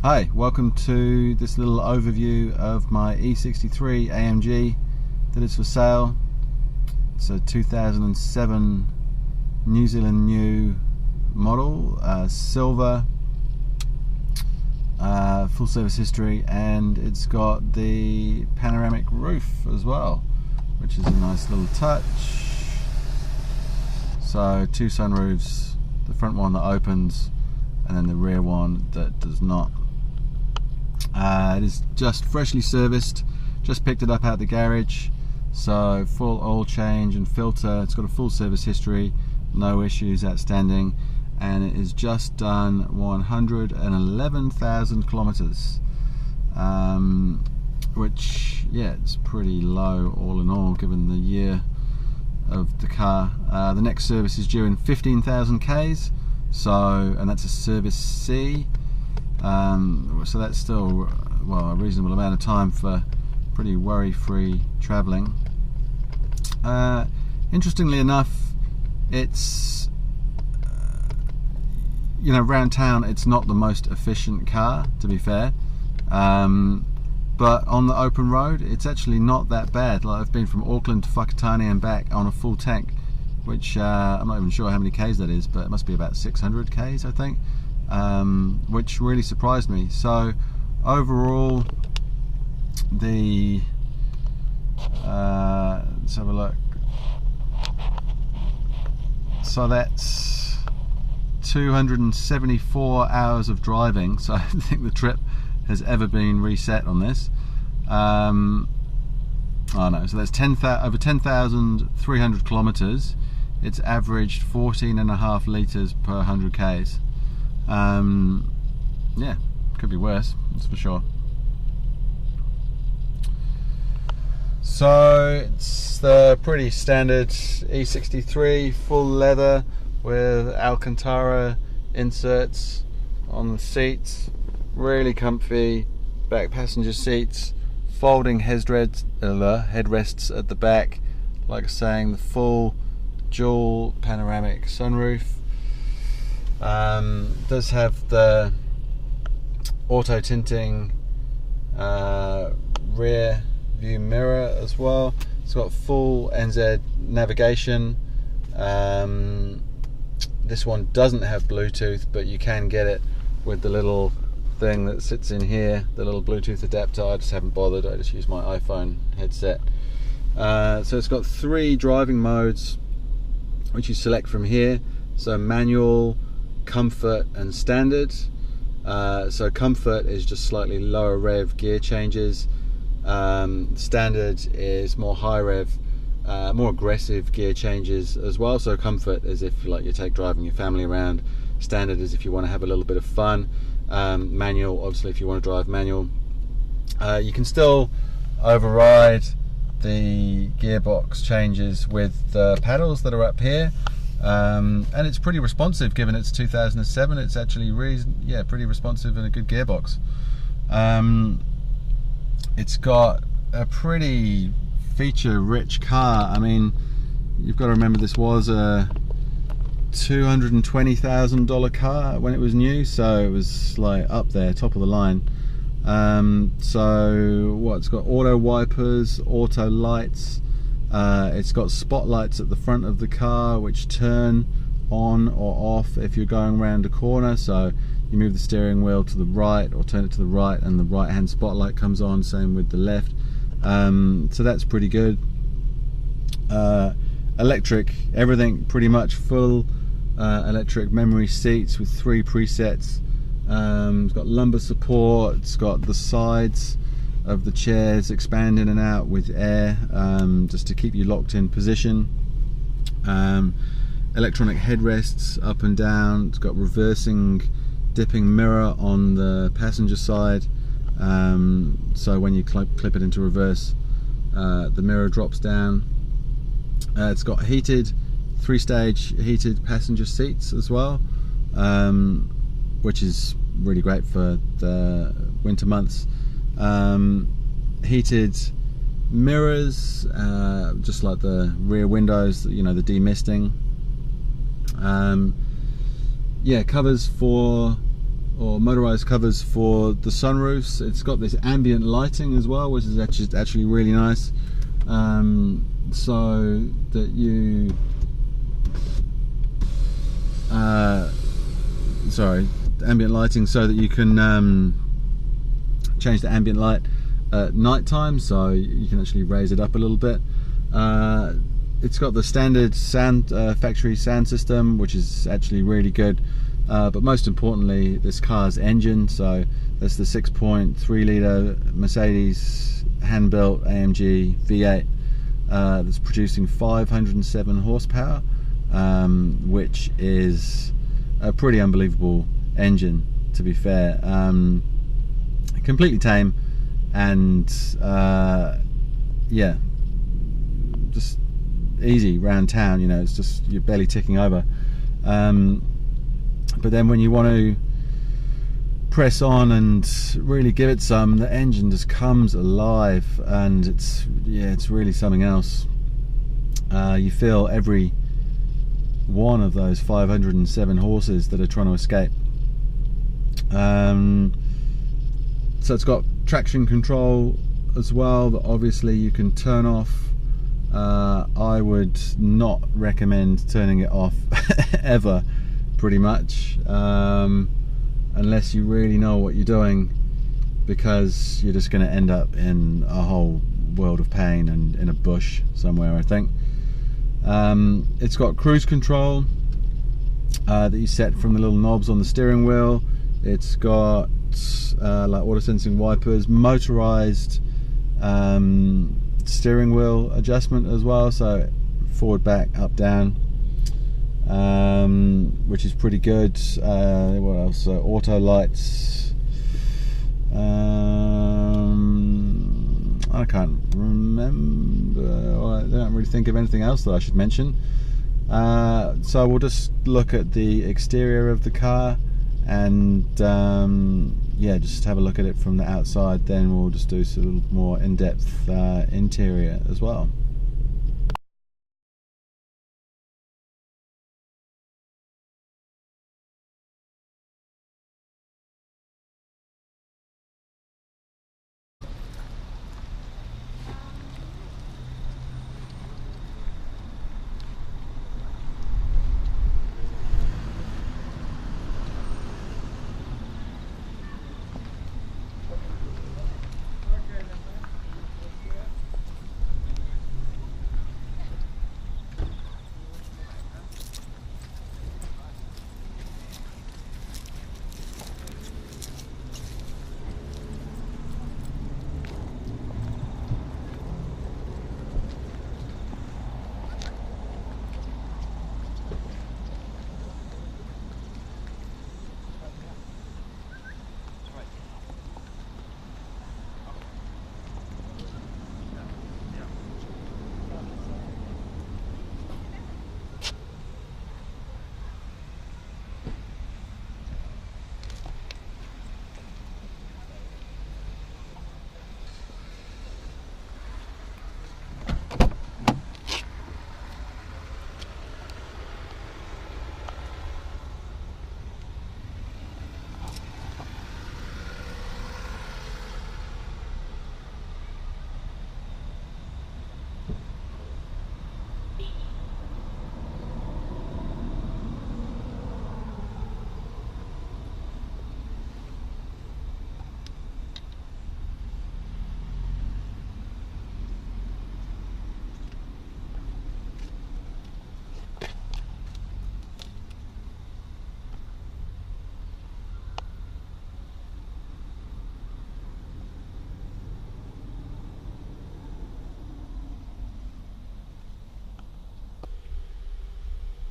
Hi, welcome to this little overview of my E63 AMG that is for sale. It's a 2007 New Zealand new model, silver, full service history, and it's got the panoramic roof as well, which is a nice little touch. So two sunroofs, the front one that opens and then the rear one that does not. It is just freshly serviced, just picked it up out the garage, so full oil change and filter. It's got a full service history, no issues outstanding, and it is just done 111,000 kilometers, which, yeah, it's pretty low all in all given the year of the car. The next service is due in 15,000 Ks, and that's a service C. So that's still, well, a reasonable amount of time for pretty worry-free travelling. Interestingly enough, it's around town it's not the most efficient car, to be fair, but on the open road it's actually not that bad. Like, I've been from Auckland to Whakatane and back on a full tank, which I'm not even sure how many Ks that is, but it must be about 600 Ks, I think. Which really surprised me. So overall, let's have a look. So that's 274 hours of driving. So I don't think the trip has ever been reset on this. Oh no, so that's over 10,300 kilometers. It's averaged 14.5 litres per 100 Ks. Yeah, could be worse, that's for sure. So it's the pretty standard E63 full leather with Alcantara inserts on the seats, really comfy back passenger seats, folding headrests at the back, like I was saying, the full dual panoramic sunroof. Does have the auto tinting rear view mirror as well. It's got full NZ navigation. This one doesn't have Bluetooth, but you can get it with the little thing that sits in here, the little Bluetooth adapter. I just haven't bothered, I just use my iPhone headset. So it's got 3 driving modes which you select from here. So manual, comfort and standard. So comfort is just slightly lower rev gear changes. Standard is more high rev, more aggressive gear changes as well. So comfort is if you take driving your family around. Standard is if you want to have a little bit of fun. Manual, obviously, if you want to drive manual. You can still override the gearbox changes with the paddles that are up here. And it's pretty responsive given it's 2007. It's actually pretty responsive and a good gearbox. It's got a pretty feature-rich car. I mean, you've got to remember this was a $220,000 car when it was new, so it was like up there, top of the line. It's got auto wipers, auto lights. It's got spotlights at the front of the car which turn on or off if you're going around a corner. So you move the steering wheel to the right or turn it to the right and the right hand spotlight comes on, same with the left. So that's pretty good. Electric, everything pretty much full electric memory seats with 3 presets. It's got lumbar support, it's got the sides of the chairs expand in and out with air, just to keep you locked in position. Electronic headrests up and down. It's got reversing dipping mirror on the passenger side, so when you clip it into reverse, the mirror drops down. It's got heated 3-stage heated passenger seats as well, which is really great for the winter months. Heated mirrors, just like the rear windows, the demisting. Yeah, covers for or motorized covers for the sunroofs. It's got this ambient lighting as well, which is actually really nice, so that you ambient lighting, so that you can change the ambient light at night time, so you can actually raise it up a little bit. It's got the standard sound factory sound system, which is actually really good, but most importantly, this car's engine. So that's the 6.3 litre Mercedes hand-built AMG V8 that's producing 507 horsepower, which is a pretty unbelievable engine, to be fair. Completely tame, and yeah, just easy round town, you know. It's just, you're barely ticking over, but then when you want to press on and really give it some, the engine just comes alive, and it's really something else. You feel every one of those 507 horses that are trying to escape. So it's got traction control as well, that obviously you can turn off. I would not recommend turning it off ever, pretty much, unless you really know what you're doing, because you're just going to end up in a whole world of pain and in a bush somewhere, I think. It's got cruise control that you set from the little knobs on the steering wheel. It's got like auto sensing wipers, motorized steering wheel adjustment as well, so forward, back, up, down, which is pretty good. What else? Auto lights. I can't remember. I don't really think of anything else that I should mention. So we'll just look at the exterior of the car, and yeah, just have a look at it from the outside. Then we'll just do a little more in-depth interior as well.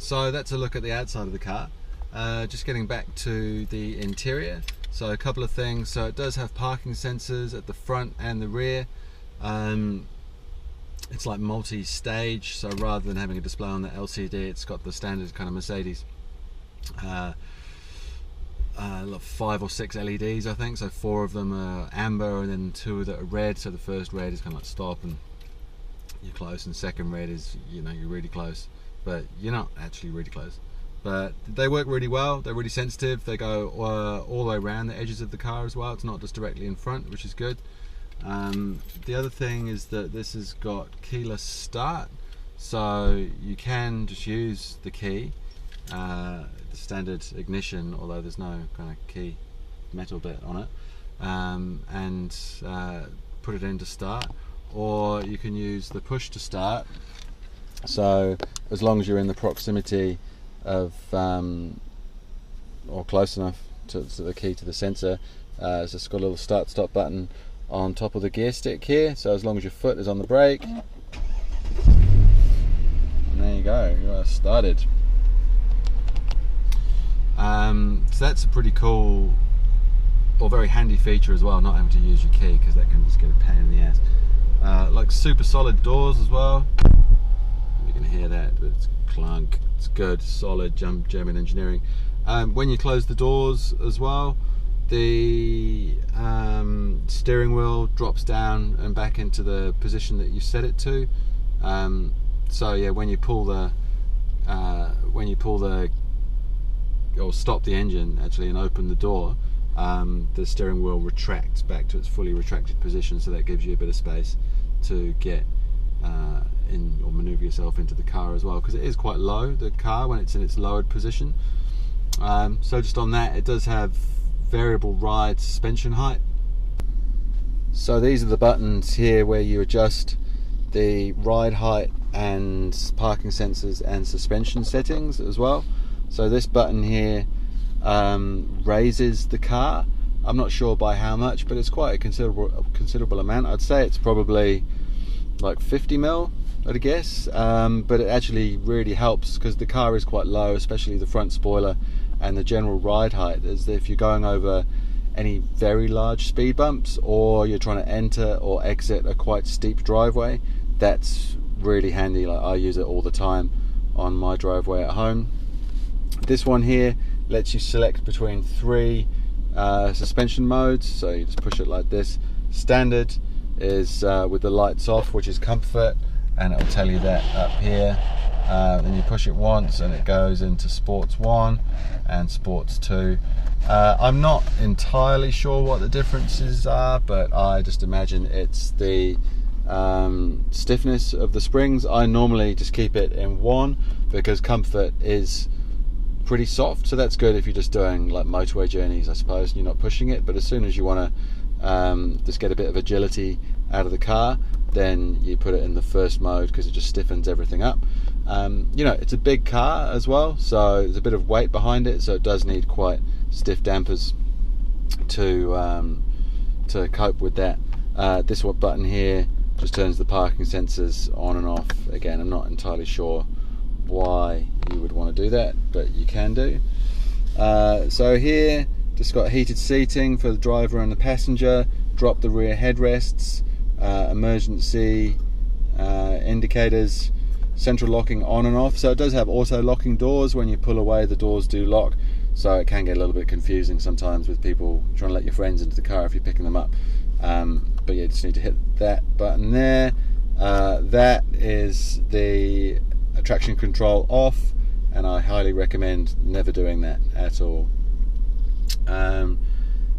So that's a look at the outside of the car. Just getting back to the interior. So a couple of things. So it does have parking sensors at the front and the rear. It's like multi-stage, so rather than having a display on the LCD, it's got the standard kind of Mercedes 5 or 6 LEDs, I think. So 4 of them are amber, and then 2 that are red. So the first red is kind of like stop and you're close, and second red is, you know, you're really close, but you're not actually really close. but they work really well. They're really sensitive. They go all the way around the edges of the car as well. It's not just directly in front, which is good. The other thing is that this has got keyless start, so you can just use the key, the standard ignition, although there's no kind of key metal bit on it, and put it in to start, or you can use the push to start. So as long as you're in the proximity of or close enough to the key to the sensor, it's just got a little start stop button on top of the gear stick here, so as long as your foot is on the brake, and there you go, you are started. So that's a pretty cool or very handy feature as well, not having to use your key, because that can just get a pain in the ass. Like super solid doors as well. You can hear that, but it's clunk. It's good, solid, German engineering. When you close the doors as well, the steering wheel drops down and back into the position that you set it to. So yeah, when you pull the or stop the engine actually and open the door, the steering wheel retracts back to its fully retracted position, so that gives you a bit of space to get in or maneuver yourself into the car as well, because it is quite low, the car, when it's in its lowered position. So just on that, it does have variable ride suspension height. So these are the buttons here where you adjust the ride height and parking sensors and suspension settings as well. So this button here raises the car. I'm not sure by how much, but it's quite a considerable amount. I'd say it's probably like 50 mil, I'd guess, but it actually really helps because the car is quite low, especially the front spoiler and the general ride height. As if you're going over any very large speed bumps, or you're trying to enter or exit a quite steep driveway, that's really handy. Like, I use it all the time on my driveway at home. This one here lets you select between 3 suspension modes, so you just push it like this. Standard is with the lights off, which is comfort, and it'll tell you that up here. Then you push it once and it goes into Sports 1 and Sports 2. I'm not entirely sure what the differences are, but I just imagine it's the stiffness of the springs. I normally just keep it in 1 because comfort is pretty soft, so that's good if you're just doing like motorway journeys, I suppose, and you're not pushing it. But as soon as you want to just get a bit of agility out of the car, then you put it in the first mode because it just stiffens everything up. You know, it's a big car as well, so there's a bit of weight behind it, so it does need quite stiff dampers to cope with that. This button here just turns the parking sensors on and off. Again, I'm not entirely sure why you would want to do that, but you can do. So here, just got heated seating for the driver and the passenger, drop the rear headrests, emergency indicators, central locking on and off. So it does have auto locking doors. When you pull away, the doors do lock, so it can get a little bit confusing sometimes with people trying to let your friends into the car if you're picking them up. But yeah, just need to hit that button there. That is the traction control off, and I highly recommend never doing that at all.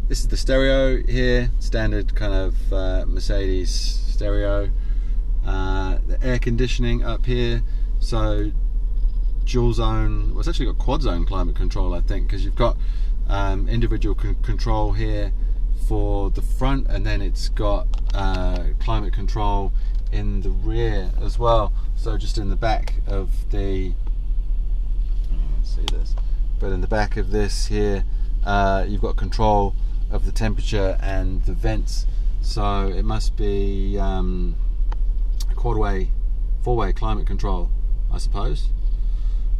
This is the stereo here, standard kind of Mercedes stereo. The air conditioning up here, so dual zone, well, it's actually got quad zone climate control, I think, because you've got individual control here for the front, and then it's got climate control in the rear as well. So just in the back of the, see this, but in the back of this here, you've got control of the temperature and the vents. So it must be quad-way, 4-way climate control, I suppose.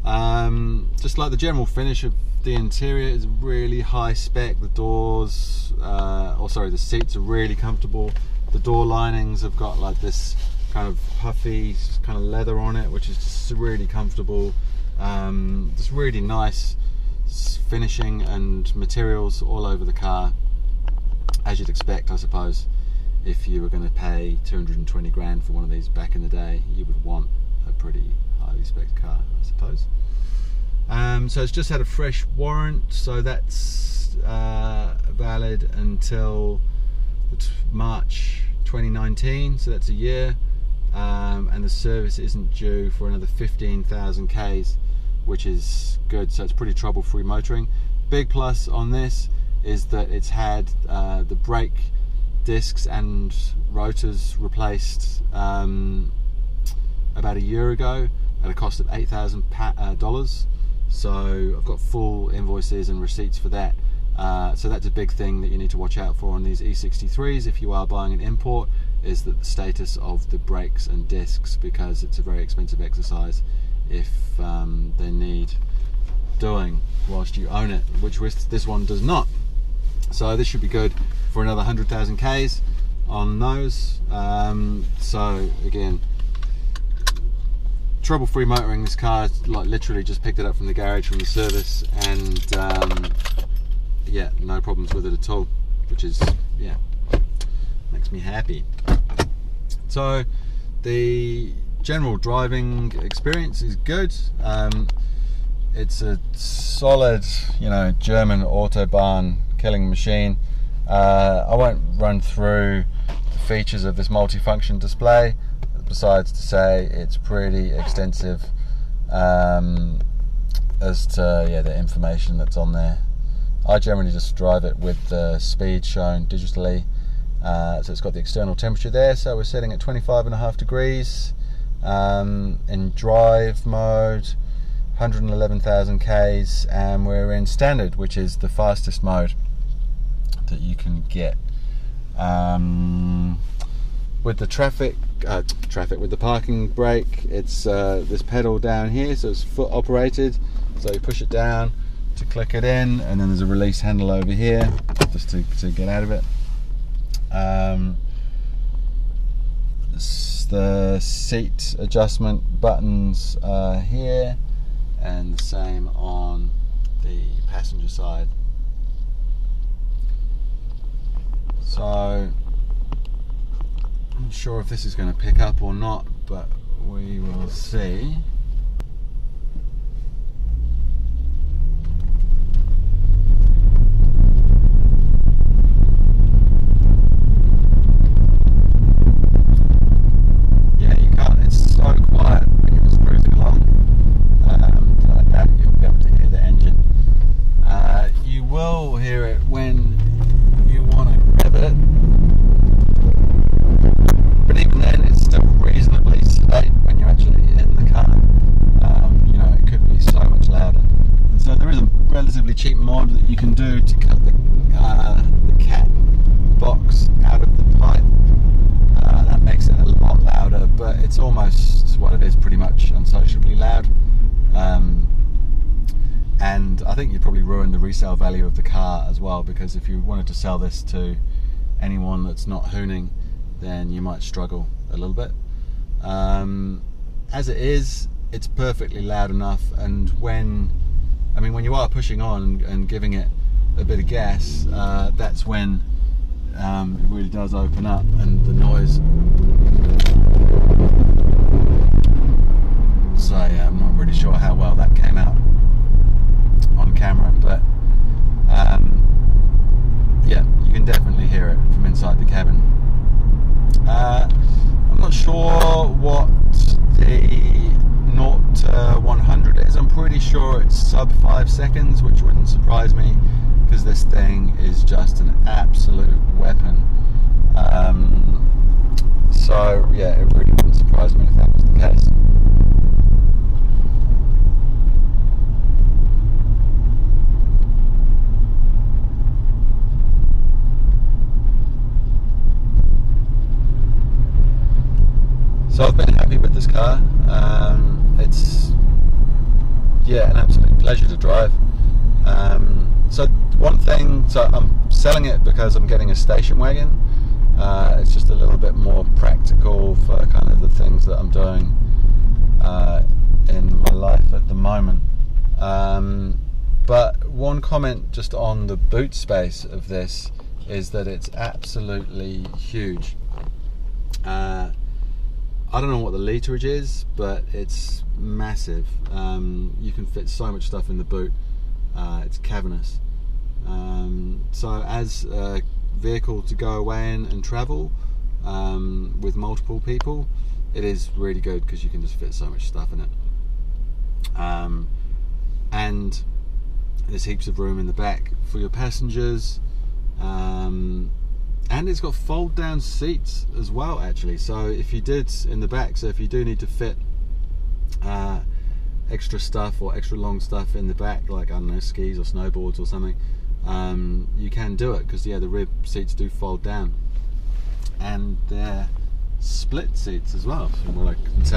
Just like the general finish of the interior is really high spec. The doors, the seats are really comfortable. The door linings have got like this kind of puffy kind of leather on it, which is just really comfortable. Just really nice finishing and materials all over the car, as you'd expect, I suppose. If you were going to pay 220 grand for one of these back in the day, you would want a pretty highly spec car, I suppose. So it's just had a fresh warrant, so that's valid until March 2019, so that's a year, and the service isn't due for another 15,000 Ks, which is good, so it's pretty trouble-free motoring. Big plus on this is that it's had the brake discs and rotors replaced about a year ago at a cost of $8,000. So I've got full invoices and receipts for that. So that's a big thing that you need to watch out for on these E63s if you are buying an import, is that the status of the brakes and discs, because it's a very expensive exercise if they need doing whilst you own it, which this one does not. So this should be good for another 100,000 Ks on those. So again, trouble-free motoring. This car, like, literally just picked it up from the garage, from the service, and yeah, no problems with it at all, which is, yeah, makes me happy. So the general driving experience is good. It's a solid, you know, German Autobahn killing machine. I won't run through the features of this multifunction display, besides to say it's pretty extensive as to, yeah, the information that's on there. I generally just drive it with the speed shown digitally. So it's got the external temperature there, so we're setting at 25.5 degrees in drive mode, 111,000 Ks, and we're in standard, which is the fastest mode that you can get. With the with the parking brake, it's this pedal down here, so it's foot operated, so you push it down to click it in, and then there's a release handle over here just to get out of it. The seat adjustment buttons are here, and the same on the passenger side. So I'm not sure if this is going to pick up or not, but we will see. Cheap mod that you can do to cut the cat box out of the pipe. That makes it a lot louder, but it's almost what it is, pretty much unsociably loud. And I think you'd probably ruin the resale value of the car as well, because if you wanted to sell this to anyone that's not hooning, then you might struggle a little bit. As it is, it's perfectly loud enough, and when you are pushing on and giving it a bit of gas, that's when it really does open up, and the noise. So yeah, I'm not really sure how well that came out on camera, but yeah, you can definitely hear it from inside the cabin. I'm not sure what the 0 to 100 is. I'm pretty sure it's sub 5 seconds, which wouldn't surprise me, because this thing is just an absolute weapon. So yeah, it really wouldn't surprise me if that was the case. So I've been happy with this car. It's, yeah, an absolute pleasure to drive. So one thing, so I'm selling it because I'm getting a station wagon. It's just a little bit more practical for kind of the things that I'm doing in my life at the moment. But one comment just on the boot space of this is that it's absolutely huge. I don't know what the literage is, but it's massive. You can fit so much stuff in the boot. It's cavernous. So as a vehicle to go away and travel with multiple people, it is really good because you can just fit so much stuff in it. And there's heaps of room in the back for your passengers. And it's got fold down seats as well, actually. So if you did in the back, so if you do need to fit extra stuff or extra long stuff in the back, like, I don't know, skis or snowboards or something, you can do it, because the rear seats do fold down, and they're split seats as well, from what I can tell.